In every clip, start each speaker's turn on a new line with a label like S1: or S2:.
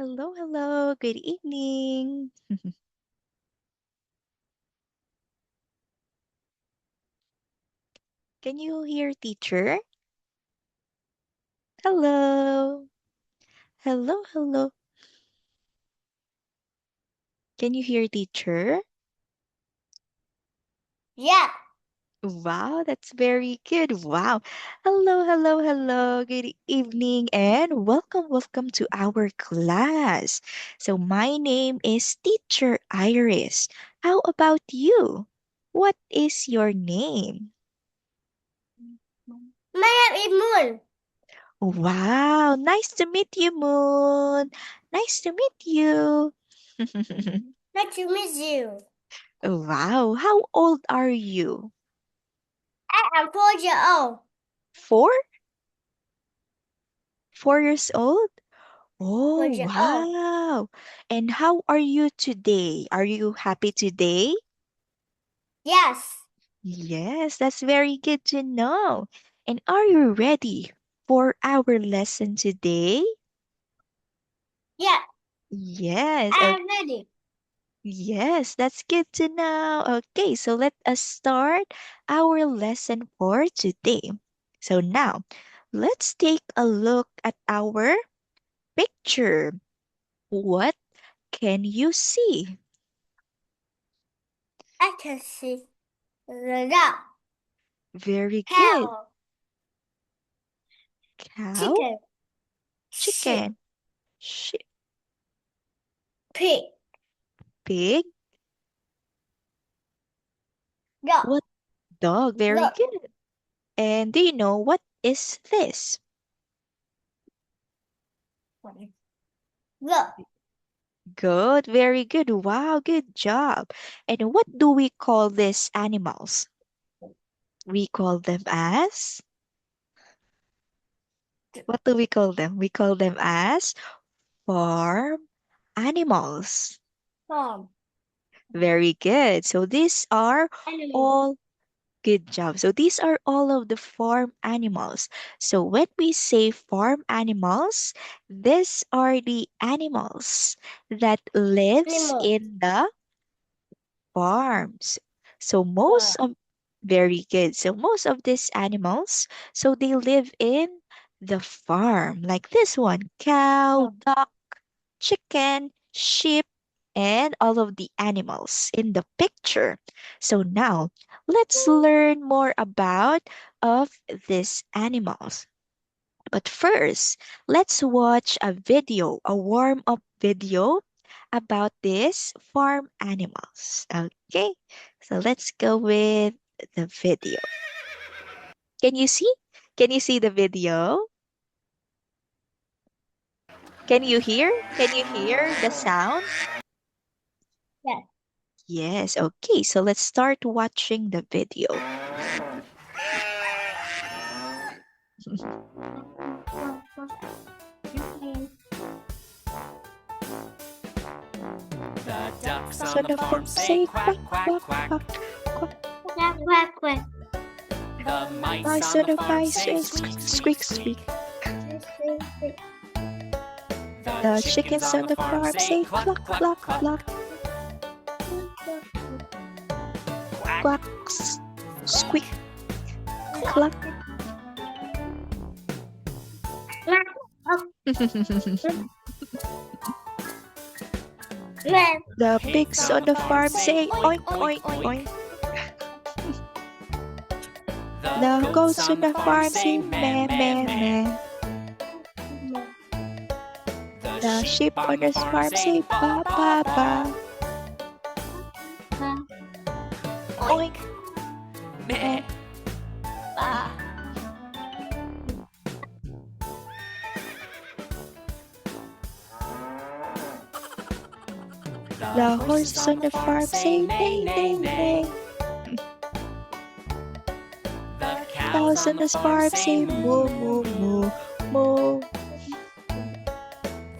S1: Hello, hello. Good evening. Can you hear teacher? Hello. Hello, hello. Can you hear teacher?
S2: Yeah.
S1: Wow, that's very good. Wow. Hello, hello, hello. Good evening and welcome to our class. So my name is Teacher Iris. How about you? What is your name?
S2: My name is Moon.
S1: Wow, nice to meet you, Moon. Nice to meet you.
S2: Nice to meet you.
S1: Wow, how old are you?
S2: I am 4 years old.
S1: Four? 4 years old?
S2: Four
S1: Oh,
S2: years old.
S1: wow. And how are you today? Are you happy today?
S2: Yes.
S1: Yes, that's very good to know. And are you ready for our lesson today?
S2: Yeah.
S1: Yes,
S2: I am ready.
S1: yes, that's good to know. Okay, so let us start our lesson for today. So now, let's take a look at our picture. What can you see?
S2: I can see the dog,
S1: Very good.
S2: cow,
S1: Cow,
S2: chicken, sheep,
S1: chicken, sheep,
S2: pig,
S1: pig,
S2: dog,
S1: what dog? Very
S2: goat,
S1: good. And do you know what is this?
S2: goat,
S1: Good, very good. Wow, good job. And what do we call these animals? We call them as what do we call them? We call them as farm animals.
S2: farm,
S1: Very good. So these are
S2: animal,
S1: all good job. So these are all of the farm animals. So when we say farm animals, these are the animals that lives
S2: animal,
S1: in the farms. So most
S2: farm,
S1: of very good. So most of these animals, so they live in the farm, like this one, cow,
S2: farm.
S1: duck, chicken, sheep, and all of the animals in the picture. So now let's learn more about of these animals. But first, let's watch a video, a warm-up video about these farm animals. Okay, so let's go with the video. Can you see? Can you see the video? Can you hear? Can you hear the sound?
S2: Yes.
S1: Yes, okay, so let's start watching the video.
S3: The ducks
S1: So
S3: on the
S1: the
S3: farm
S1: farm
S3: say
S1: say
S3: quack,
S1: quack,
S3: quack,
S1: quack,
S3: quack.
S1: quack, quack.
S2: Quack, quack, quack.
S3: The mice
S1: Mice
S3: on
S1: on
S3: the
S1: the
S3: farm
S1: mice
S3: say
S1: say
S3: squeak,
S1: squeak,
S3: squeak,
S1: squeak,
S3: squeak.
S1: squeak.
S3: The
S1: The
S3: chickens
S1: chickens
S3: on
S1: on
S3: the
S1: the
S3: farm
S1: farm
S3: say
S1: say
S3: cluck,
S1: cluck,
S3: cluck,
S1: cluck,
S3: cluck.
S1: cluck.
S3: Quack.
S1: Quacks, squeak, cluck.
S2: Quack.
S1: The
S3: Pigs
S1: pigs
S3: on
S1: on
S3: the
S1: the
S3: farm
S1: farm
S3: say
S1: say
S3: oink,
S1: oink,
S3: oink,
S1: oink,
S3: oink.
S1: oink.
S3: The
S1: The
S3: goats
S1: goats
S3: on
S1: on
S3: the
S1: the
S3: farm
S1: farm
S3: say
S1: say
S3: meh,
S1: meh,
S3: meh,
S1: meh,
S3: meh.
S1: meh.
S3: The
S1: The
S3: sheep
S1: sheep
S3: on
S1: on
S3: the
S1: the
S3: farm
S1: farm
S3: say
S1: say
S3: ba,
S1: ba,
S3: ba,
S1: ba,
S3: ba.
S1: ba.
S3: Oink,
S1: Oink,
S3: meh,
S1: meh.
S3: ba. The
S1: The
S3: horses
S1: horses
S3: on
S1: on
S3: the
S1: the
S3: farm
S1: farm
S3: say
S1: say
S3: neigh,
S1: neigh,
S3: neigh,
S1: neigh,
S3: neigh.
S1: neigh.
S3: The cows
S1: Cows
S3: on
S1: on
S3: the
S1: the
S3: farm
S1: farm
S3: say
S1: say
S3: moo,
S1: moo,
S3: moo,
S1: moo,
S3: moo.
S1: moo, moo.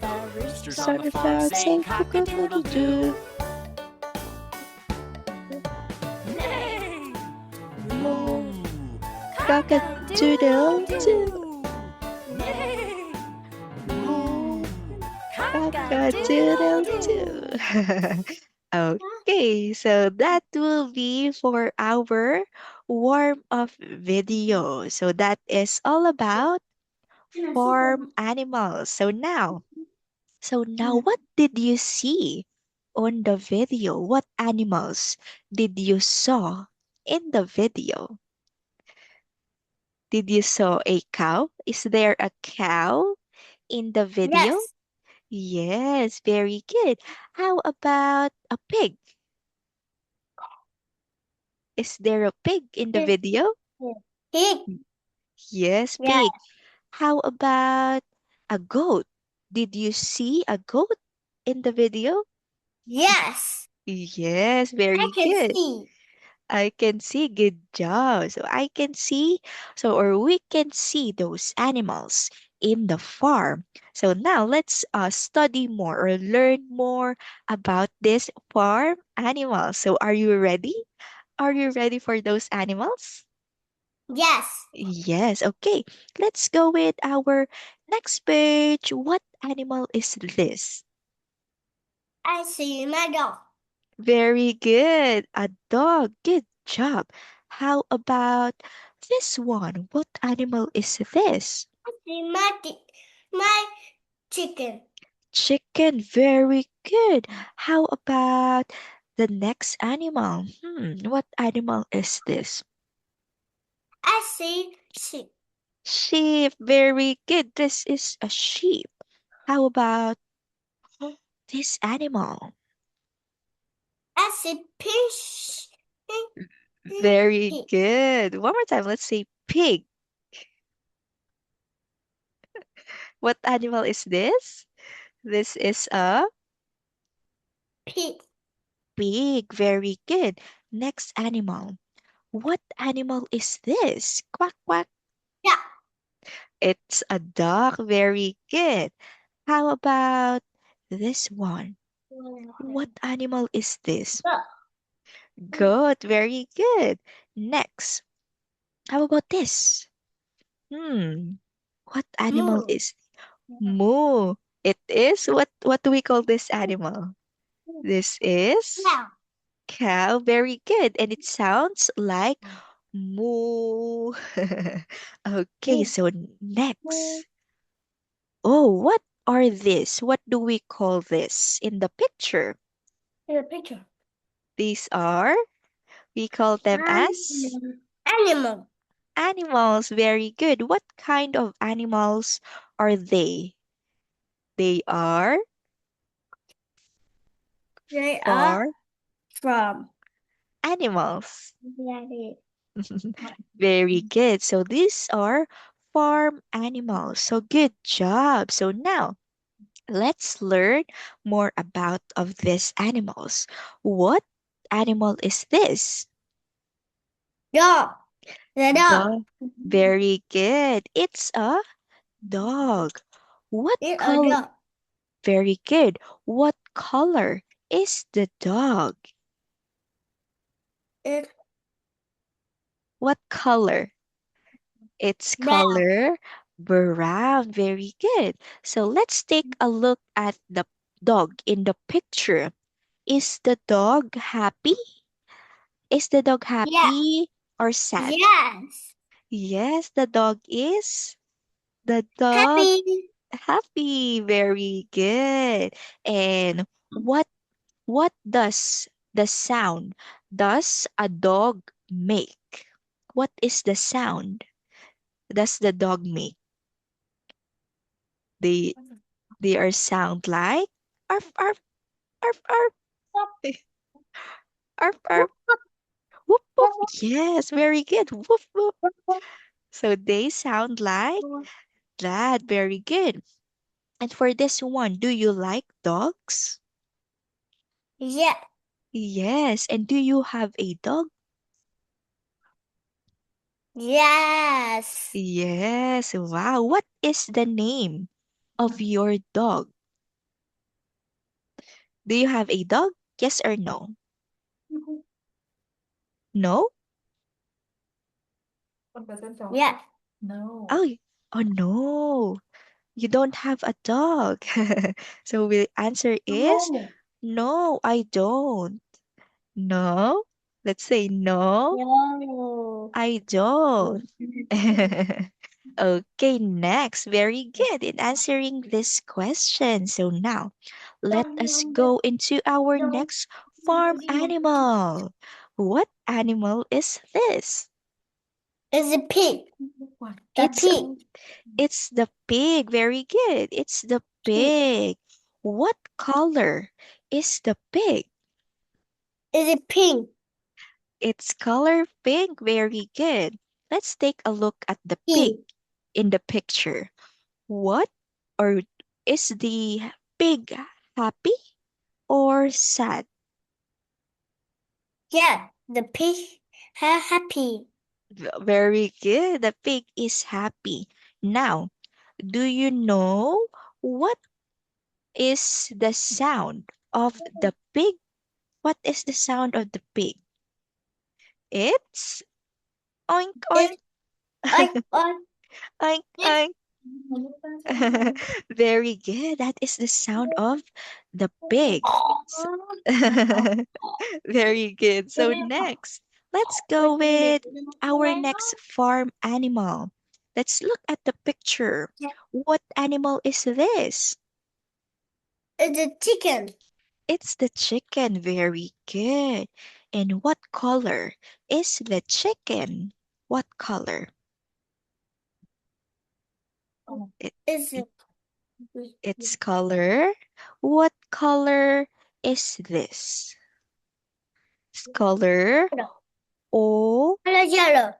S3: The roosters on
S1: On
S3: the
S1: the
S3: farm
S1: farm
S3: say
S1: say
S3: cock-a-doodle-doo.
S1: cock-a-doodle-doo.
S3: Neigh,
S1: Moo,
S3: moo,
S1: cock-a-doodle-doo.
S3: cock-a-doodle-doo. Neigh,
S1: Moo,
S3: moo,
S1: Cock-a-doodle-doo. Okay, so that will be for our warm-up video. So that is all about farm animals. So now what did you see on the video? What animals did you saw in the video? Did you saw a cow? Is there a cow in the video?
S2: Yes.
S1: Yes, very good. How about a pig? Is there a pig in the
S2: Pig.
S1: video?
S2: Pig.
S1: Yes,
S2: Yeah.
S1: pig. How about a goat? Did you see a goat in the video?
S2: Yes.
S1: Yes,
S2: I
S1: very
S2: can
S1: good.
S2: see.
S1: I can see. Good job. So I can see, or we can see those animals in the farm. So now let's study more or learn more about this farm animals. So are you ready? Are you ready for those animals?
S2: Yes.
S1: Yes, okay. Let's go with our next page. What animal is this?
S2: I see my dog.
S1: Very good. A dog. Good job. How about this one? What animal is this?
S2: I see my chicken.
S1: Chicken. Very good. How about the next animal? What animal is this?
S2: I see sheep.
S1: Sheep. Very good. This is a sheep. How about this animal?
S2: I see fish.
S1: Very
S2: Pig.
S1: good. One more time. Let's say pig. What animal is this? This is a
S2: Pig.
S1: pig. Very good. Next animal. What animal is this? Quack, quack.
S2: Yeah.
S1: It's a dog. Very good. How about this one? What animal is this? Goat. Very good. Next. How about this? Hmm. What animal
S2: Moo.
S1: is moo? It is what do we call this animal? This is
S2: Cow.
S1: cow. Very good. And it sounds like moo. Okay,
S2: Moo.
S1: so next. Oh, what are this? What do we call this in the picture?
S2: Here's a picture.
S1: These are, we call them as
S2: Animal.
S1: animals. Very good. What kind of animals are they? They are
S2: They are
S1: farm
S2: from.
S1: animals.
S2: Yeah.
S1: Very good. So these are farm animals. So good job. So now let's learn more about of these animals. What animal is this?
S2: Dog. The dog.
S1: Dog. Very good. It's a dog. What
S2: It's a
S1: color?
S2: dog.
S1: Very good. What color is the dog?
S2: It's
S1: What color? Its
S2: brown.
S1: color brown. Very good. So let's take a look at the dog in the picture. Is the dog happy? Is the dog
S2: Yeah.
S1: happy or sad?
S2: Yes.
S1: Yes, the dog is. The dog
S2: Happy.
S1: happy. Very good. And what does the sound does a dog make? What is the sound does the dog make? They they are sound like arf arf arf arf arf arf whoop whoop. Yes, very good. Woof whoop. So they sound like that. Very good. And for this one, do you like dogs?
S2: Yeah.
S1: Yes. And do you have a dog?
S2: Yes.
S1: Yes. Wow. What is the name of your dog? Do you have a dog? Yes or no? No?
S2: Yeah.
S3: No.
S1: Oh, oh no. You don't have a dog. So the answer is no, I don't. No. Let's say no,
S2: No.
S1: I don't. Okay, next. Very good in answering this question. So now, let us go into our next farm animal. What animal is this?
S2: It's a pig. The
S1: It's a,
S2: pig.
S1: it's the pig. Very good. It's the pig. What color is the pig?
S2: It's a pig.
S1: It's color pink. Very good. Let's take a look at the pig
S2: Pig.
S1: in the picture. What or is the pig happy or sad?
S2: Yeah, the pig happy.
S1: Very good. The pig is happy. Now, do you know what is the sound of the pig? What is the sound of the pig? It's oink oink
S2: It's oink
S1: oink oink. Very good. That is the sound of the pig. S- Very good. So next, let's go with our next farm animal. Let's look at the picture. What animal is this?
S2: It's a chicken.
S1: It's the chicken. Very good. And what color is the chicken? What color? It,
S2: It's a
S1: its color. What color is this? Its color. Oh,
S2: color yellow.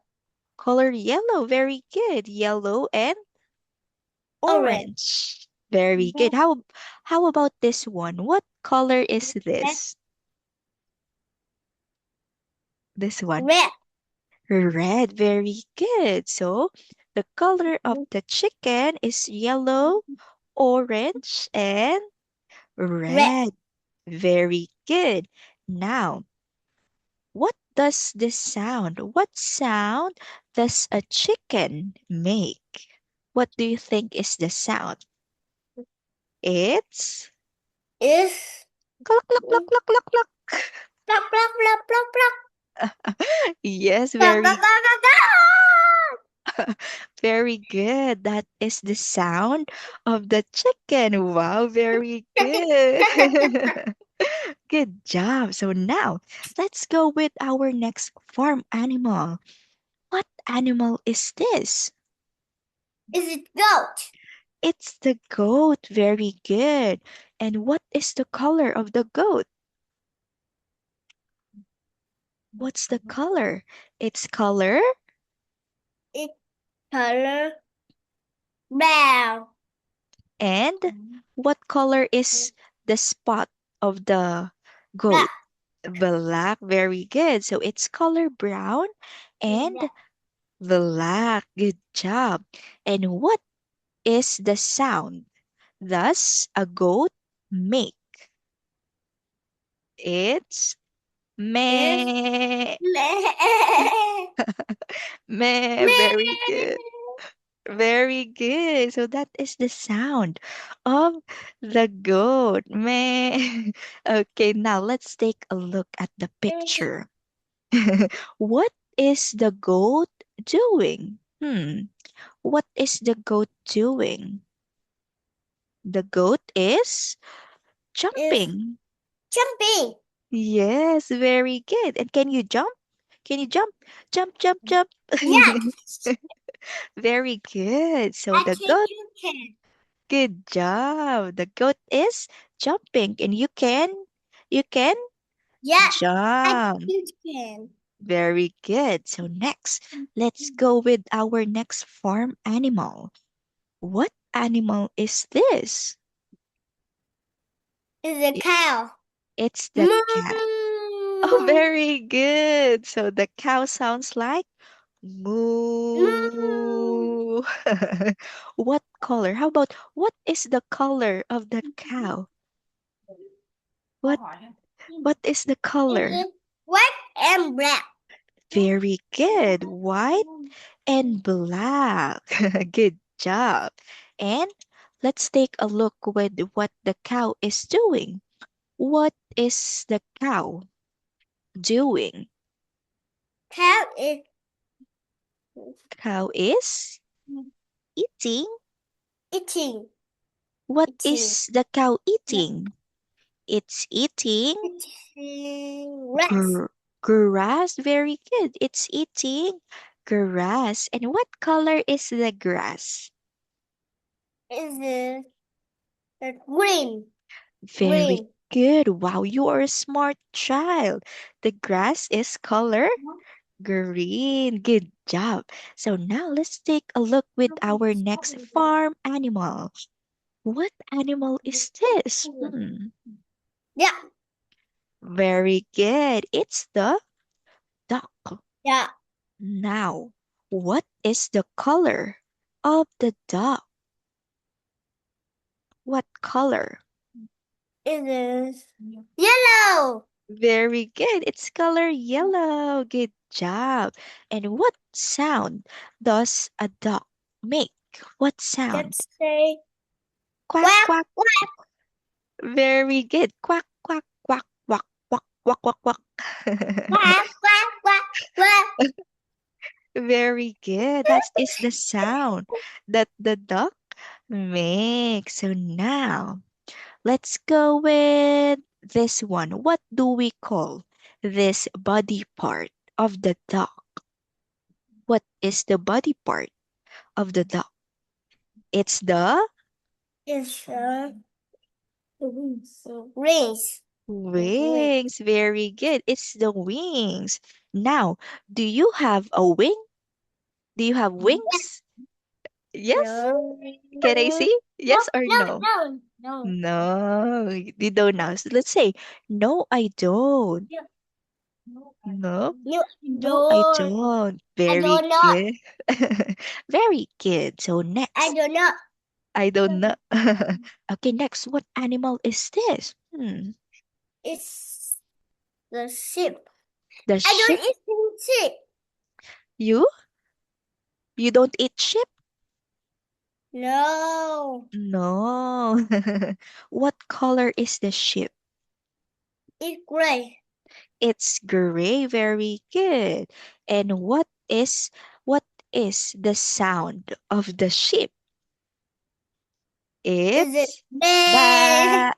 S1: color yellow. Very good. Yellow and
S2: Orange.
S1: orange. Very good. How about this one? What color is this? This one.
S2: Red.
S1: Red. Very good. So the color of the chicken is yellow, orange, and
S2: Red.
S1: red. Very good. Now, what does this sound? What sound does a chicken make? What do you think is the sound? It's
S2: It's
S1: cluck, cluck, cluck, cluck, cluck, cluck.
S2: plop plop plop plop plop.
S1: Yes,
S2: Plop plop
S1: very,
S2: plop plop plop.
S1: very good. That is the sound of the chicken. Wow, very good. Good job. So now, let's go with our next farm animal. What animal is this?
S2: It's a goat.
S1: It's the goat. Very good. And what is the color of the goat? What's the color? Its color.
S2: It's color brown.
S1: And what color is the spot of the
S2: Black.
S1: goat? Black. Very good. So it's color brown and black. Good job. And what is the sound does a goat make? It's
S2: It's
S1: meh.
S2: meh.
S1: Meh. Very good.
S2: Meh.
S1: Very good. So that is the sound of the goat. Meh. Okay, now let's take a look at the picture. What is the goat doing? What is the goat doing? The goat is
S2: It's
S1: jumping.
S2: jumping.
S1: Yes, very good. And can you jump? Can you jump? Jump, jump, jump.
S2: Yes.
S1: Very good. So
S2: I
S1: the
S2: think
S1: goat,
S2: you can.
S1: good job. The goat is jumping and you can
S2: Yes. I think
S1: jump.
S2: you can.
S1: Very good. So next, let's go with our next farm animal. What animal is this?
S2: It's a
S1: I-
S2: cow.
S1: It's the cat. Oh,
S2: Moo.
S1: very good. So the cow sounds like
S2: Moo.
S1: moo. What color? How about what is the color of the cow? What what is the color?
S2: It's white and black.
S1: Very good. White and black. Good job. And let's take a look with what the cow is doing. What is the cow doing?
S2: Cow is
S1: Cow is eating.
S2: eating.
S1: What
S2: Eating.
S1: is the cow eating? It's eating
S2: Eating grass.
S1: grass. Very good. It's eating grass. And what color is the grass?
S2: Is the green.
S1: Very
S2: Green.
S1: good. Wow, you are a smart child. The grass is color green. Good job. So now let's take a look with our next farm animal. What animal is this?
S2: Yeah.
S1: Very good. It's the duck.
S2: Yeah.
S1: Now, what is the color of the duck? What color?
S2: It is yellow.
S1: Very good. It's color yellow. Good job. And what sound does a duck make? What sound?
S2: Let's say
S1: Quack,
S2: quack,
S1: quack.
S2: quack,
S1: Very good. Quack, quack, quack, quack, quack, quack, quack, quack.
S2: quack, quack, quack, quack.
S1: Very good. That is the sound that the duck makes. So now, let's go with this one. What do we call this body part of the duck? What is the body part of the duck? It's the
S2: It's rings.
S1: wings. Very good. It's the wings. Now, do you have a wing? Do you have wings? Yes?
S2: No.
S1: Can I see? Yes or
S2: No,
S1: no?
S2: no, no.
S1: No, you don't know. So let's say, no, I don't. No,
S2: You
S1: no, I
S2: don't.
S1: don't.
S2: I
S1: Very
S2: don't know.
S1: good. Very good. So
S2: I
S1: next,
S2: don't know.
S1: I don't know. Okay, next, what animal is this?
S2: It's the sheep.
S1: The
S2: I
S1: sheep.
S2: don't eat sheep.
S1: You? You don't eat sheep?
S2: No.
S1: No. What color is the sheep?
S2: It's gray.
S1: It's gray. Very good. And what is the sound of the sheep?
S2: Is it
S1: It's
S2: bad?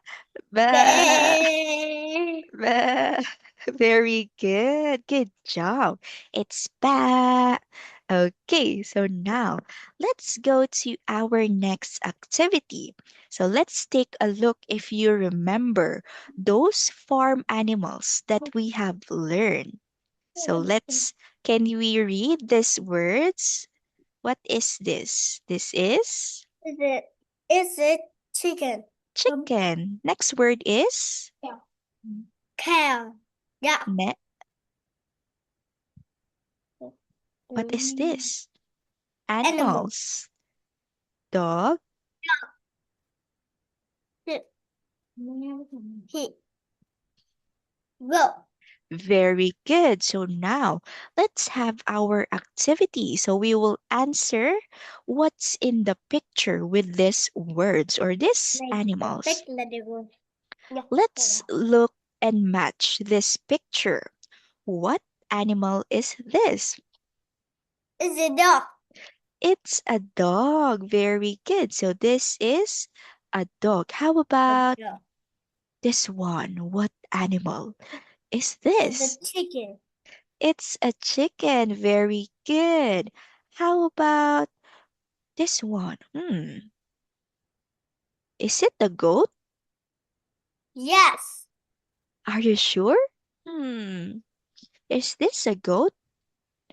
S1: ba ba
S2: Bad.
S1: ba. Very good. Good job. It's ba. Okay, so now let's go to our next activity. So let's take a look if you remember those farm animals that we have learned. So can we read these words? What is this? This is
S2: Is it chicken?
S1: chicken. Next word is
S2: Cow. Yeah.
S1: ne. What is this?
S2: Animal.
S1: Animals. Dog.
S2: He. Go.
S1: Very good. So now let's have our activity. So we will answer what's in the picture with these words or these animals. Let's look and match this picture. What animal is this?
S2: Is a dog.
S1: It's a dog. Very good. So this is a dog. How about
S2: Dog.
S1: this one? What animal is
S2: Is
S1: this?
S2: a chicken.
S1: It's a chicken. Very good. How about this one? Is it a goat?
S2: Yes.
S1: Are you sure? Hmm. Is this a goat?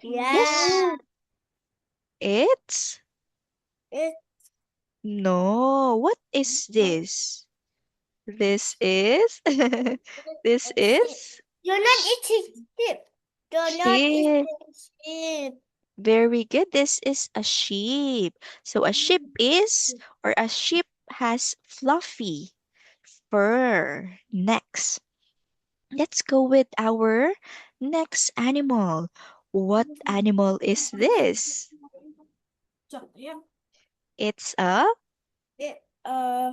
S2: Yeah.
S1: It's
S2: It
S1: no. What is this? This is this is
S2: You're not eating sheep. You're not
S1: sheep.
S2: eating sheep.
S1: Very good. This is a sheep. So a sheep is or a sheep has fluffy fur. Next. Let's go with our next animal. What animal is this? It's a
S2: It uh,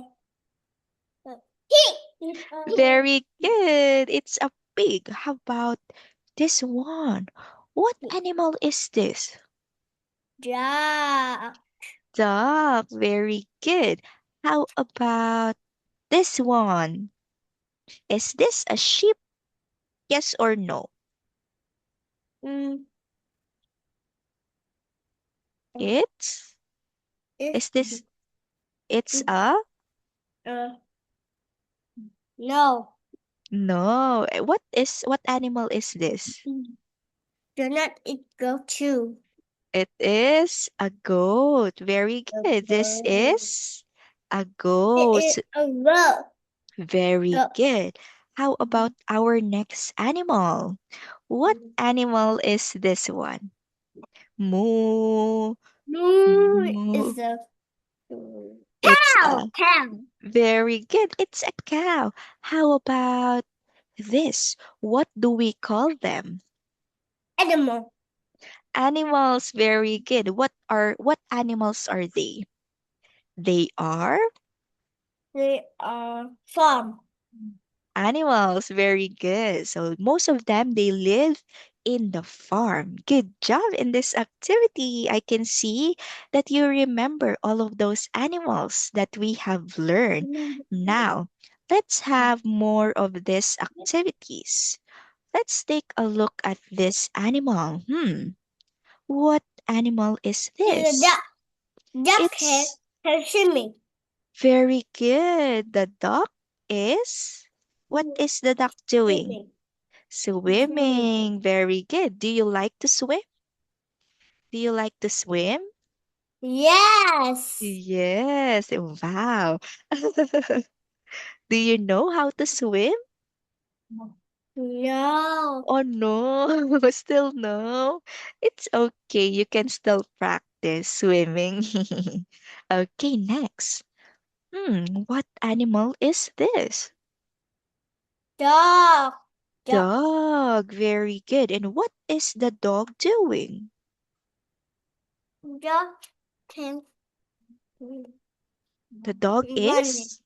S2: pig.
S1: Very good. It's a pig. How about this one? What animal is this?
S2: Duck.
S1: Dog. Very good. How about this one? Is this a sheep? Yes or no?
S2: Mm,
S1: It's is this it's a
S2: uh, no.
S1: no. What animal is this?
S2: Do not eat goat too.
S1: It is a goat. Very good. This is a
S2: It
S1: goat.
S2: is a goat.
S1: Very
S2: Goat.
S1: good. How about our next animal? What animal is this one? Moo.
S2: No,
S1: Moo.
S2: it's a
S1: It's
S2: cow.
S1: a
S2: Cow.
S1: very good. It's a cow. How about this? What do we call them?
S2: Animal.
S1: Animals. Very good. What animals are they? They are
S2: They are farm.
S1: animals. Very good. So most of them they live in the farm. Good job in this activity. I can see that you remember all of those animals that we have learned. Now, let's have more of these activities. Let's take a look at this animal. What animal is
S2: It's a
S1: this?
S2: duck. Duck
S1: It's
S2: can swimming.
S1: very good. The duck is. What is the duck doing?
S2: Swimming.
S1: Swimming. Very good. Do you like to swim? Do you like to swim?
S2: Yes.
S1: Yes. Wow. Do you know how to swim?
S2: No.
S1: Oh no, still no. It's okay. You can still practice swimming. Okay, next. What animal is this?
S2: Dog. Dog.
S1: Dog. Very good. And what is the dog doing?
S2: Dog can
S1: The dog
S2: running.
S1: is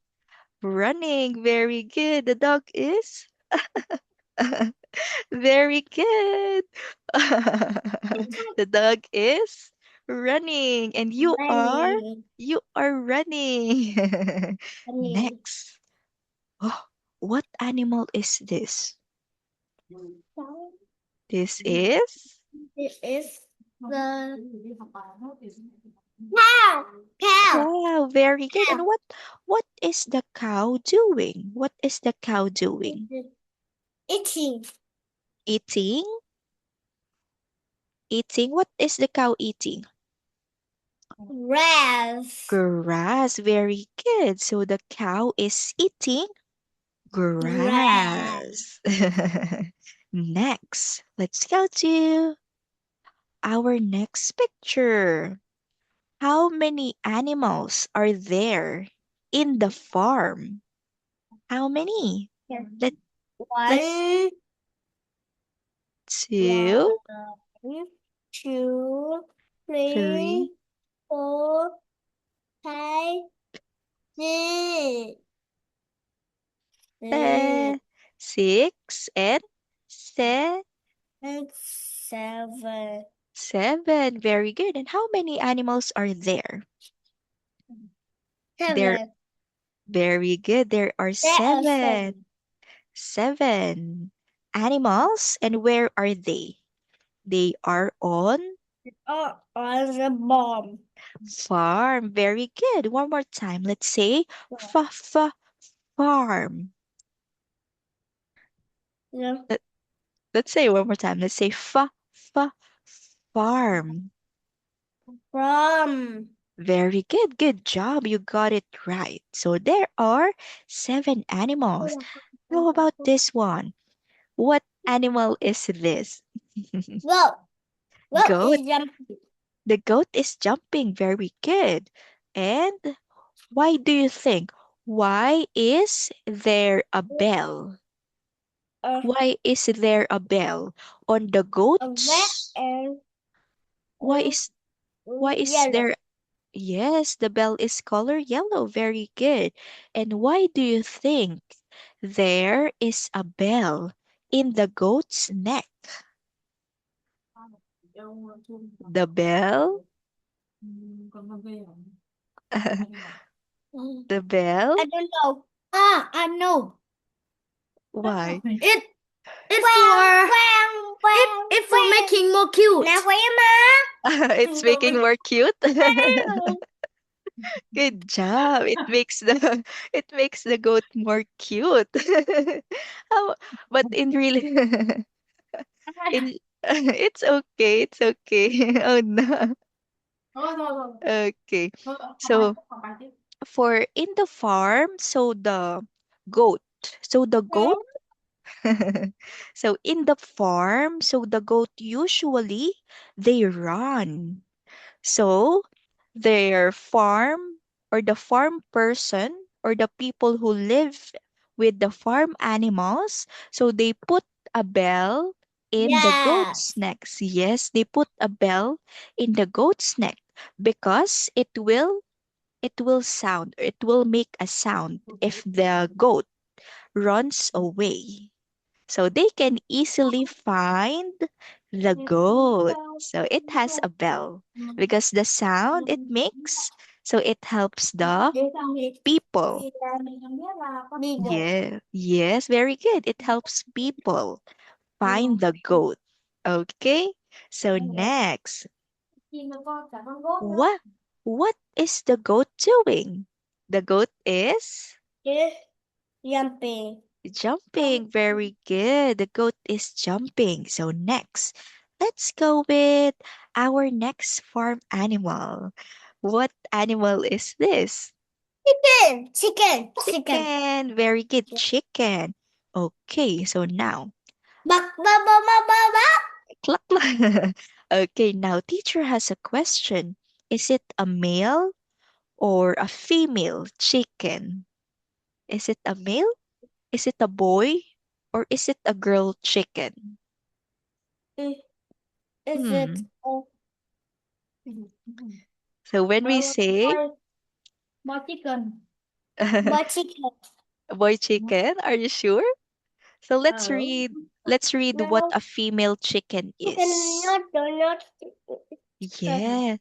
S1: running. Very good. The dog is very good. The dog is running and
S2: Running.
S1: you are running.
S2: Running.
S1: Next. Oh, what animal is this? This is
S2: It is the cow. Cow.
S1: cow. Very good. And what is the cow doing? What is the cow doing?
S2: Eating.
S1: Eating? Eating? What is the cow eating?
S2: Grass.
S1: Grass. Very good. So the cow is eating
S2: Grass.
S1: grass. Next, let's go to our next picture. How many animals are there in the farm? How many? Let, let's
S2: One,
S1: two,
S2: one, two,
S1: three,
S2: three, four, five, six,
S1: eh,
S2: six,
S1: six, and se-
S2: and seven.
S1: seven. Very good. And how many animals are there? There,
S2: Seven.
S1: very good. There are
S2: There are
S1: seven.
S2: seven.
S1: Seven animals. And where are they? They are on
S2: On the bomb.
S1: farm. Very good. One more time. Let's say farm.
S2: The
S1: Let, let's say it one more time. Let's say farm.
S2: from.
S1: Very good. Good job. You got it right. So there are seven animals. How about this one? What animal is this?
S2: Goat. Goat
S1: Goat.
S2: is jumping.
S1: The goat is jumping. Very good. And why do you think? Why is there a bell?
S2: A,
S1: Why is there a bell on the
S2: a red
S1: goats?
S2: and
S1: Why is why is
S2: yellow.
S1: there Yes, the bell is color yellow. Very good. And why do you think there is a bell in the goat's neck? The bell? The bell?
S2: I don't know. Ah, I know.
S1: Why?
S2: It's for making more cute.
S1: It's making more cute. Good job. It makes the goat more cute. How, but in really in it's okay. It's okay. Oh no. Okay. So for in the farm, goat. So the goat so in the farm, so the goat usually they run. So their farm or the farm person or the people who live with the farm animals, so they put a bell in the goat's
S2: Yes.
S1: necks. Yes, they put a bell in the goat's neck because it will make a sound if the goat runs away. So they can easily find the goat. So it has a bell because the sound it makes, so it helps the people. Yeah, yes, very good. It helps people find the goat. Okay, so next, what what is the goat doing? The goat is
S2: Jumping.
S1: jumping. Very good. The goat is jumping. So next, let's go with our next farm animal. What animal is this?
S2: Chicken.
S1: Chicken. Very good. Chicken. Okay, so now,
S2: Bak bak bak bak bak bak.
S1: cluck, cluck. Okay, now teacher has a question. Is it a male or a female chicken? Is it a male? Is it a boy? Or is it a girl chicken?
S2: Is it
S1: Hmm. So when we say
S2: my chicken? My chicken.
S1: boy chicken, are you sure? So let's read what
S2: No.
S1: a female chicken
S2: Chicken
S1: is.
S2: not chicken.
S1: Yeah.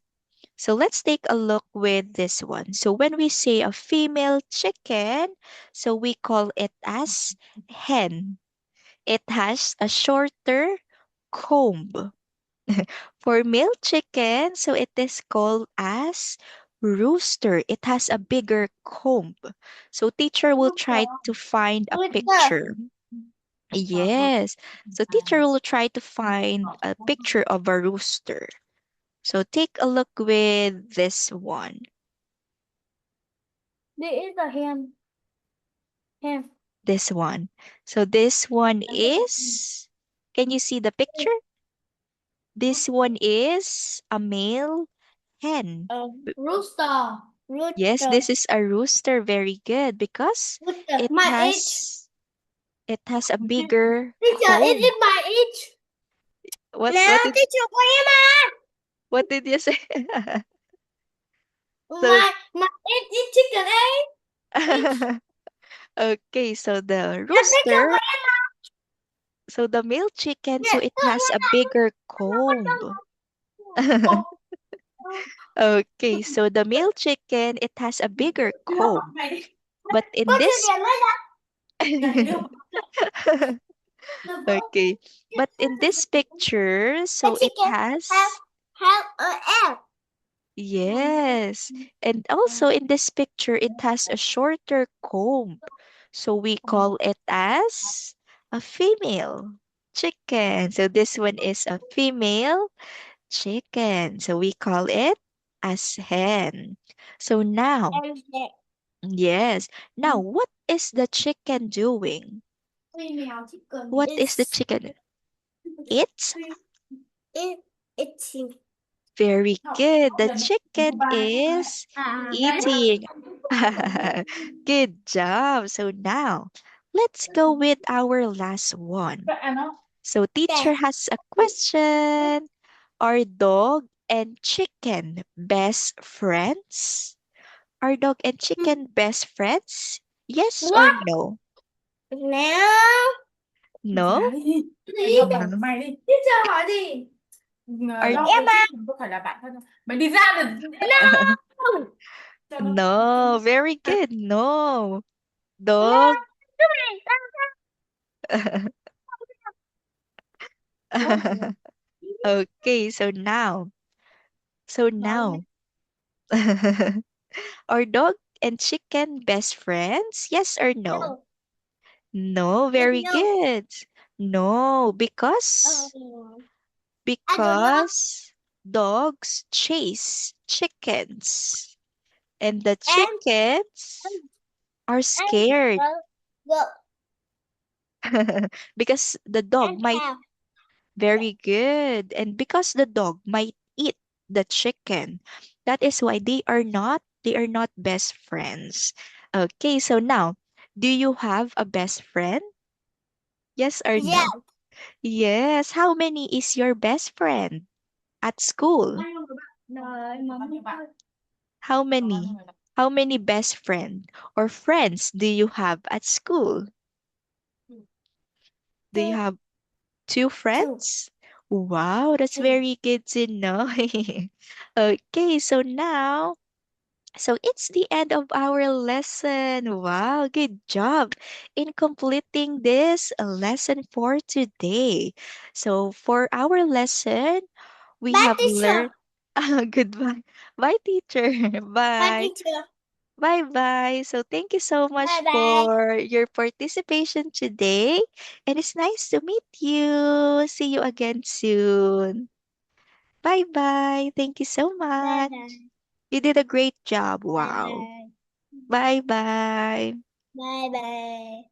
S1: So let's take a look with this one. So when we say a female chicken, so we call it as hen. It has a shorter comb. For male chicken, so it is called as rooster. It has a bigger comb. So teacher will try to find a
S2: Rooster.
S1: picture. Yes. So teacher will try to find a picture of a rooster. So take a look with this one.
S2: There is a hen. Hen.
S1: This one. So this one is, can you see the picture? This one is a male hen.
S2: Rooster.
S1: Yes,
S2: Rooster.
S1: this is a rooster. Very good because
S2: Rooster.
S1: it
S2: My age.
S1: has it has a bigger
S2: Teacher, is
S1: comb.
S2: it my age?
S1: What
S2: Now,
S1: what did
S2: teacher,
S1: what did you say? So
S2: my age is chicken, eh?
S1: okay, so the
S2: Now, teacher,
S1: rooster, so the male chicken, so it has a bigger comb. Okay, so the male chicken, it has a bigger comb. But in
S2: Con chưa
S1: this
S2: điểm lên đó.
S1: okay, but in this picture,
S2: The
S1: so it
S2: chicken have a L.
S1: yes, and also in this picture, it has a shorter comb. So we call it as a female chicken. So this one is a female chicken. So we call it as hen. So now,
S2: And the
S1: yes, now what is the chicken doing?
S2: female chicken
S1: What is the
S2: is
S1: chicken? It's
S2: it eating.
S1: very good. The chicken is eating. Good job. So now, let's go with our last one. So teacher has a question. Are dog and chicken best friends? Are dog and chicken best friends? Yes or
S2: What?
S1: no?
S2: Now.
S1: No?
S2: Mày
S4: Mày
S2: đi.
S4: hỏi mày đi.
S2: Tiếp theo hỏi gì?
S1: Are
S4: Dog
S2: Em
S4: với
S2: à.
S4: chicken có phải là bạn thân không? Mày đi ra được
S2: No.
S4: cho nó
S1: no, very good. No.
S2: No.
S1: Dog.
S2: Cái này.
S1: Okay, so now, are dog and chicken best friends? Yes or no?
S2: No.
S1: No,
S2: Yes,
S1: very
S2: no.
S1: good. No, because
S2: I don't know.
S1: because dogs chase chickens and the
S2: And
S1: chickens are scared
S2: go
S1: because the dog
S2: and
S1: might
S2: cow.
S1: very good and because the dog might eat the chicken. That is why they are not best friends. Okay, so now, do you have a best friend? Yes or
S2: Yeah.
S1: no? Yes. How many is your best friend at school?
S2: Rồi
S4: có bao nhiêu bạn?
S1: How
S4: Có bao nhiêu
S1: many?
S4: người bạn?
S1: How many best friend or friends do you have at school? Do you have two
S2: two.
S1: friends? Wow, that's
S2: Two.
S1: very good to know. Okay, so it's the end of our lesson. Wow, good job in completing this lesson for today. So for our lesson, we
S2: Bye,
S1: have
S2: teacher.
S1: learned goodbye. Bye, teacher.
S2: Bye,
S1: Bye.
S2: teacher.
S1: Bye bye. So thank you so
S2: Bye,
S1: much
S2: bye.
S1: for your participation today. And it's nice to meet you. See you again soon. Bye bye. Thank you so
S2: Bye,
S1: much.
S2: bye.
S1: You did a great job.
S2: Bye,
S1: Wow.
S2: bye.
S1: Bye bye.
S2: Bye, bye.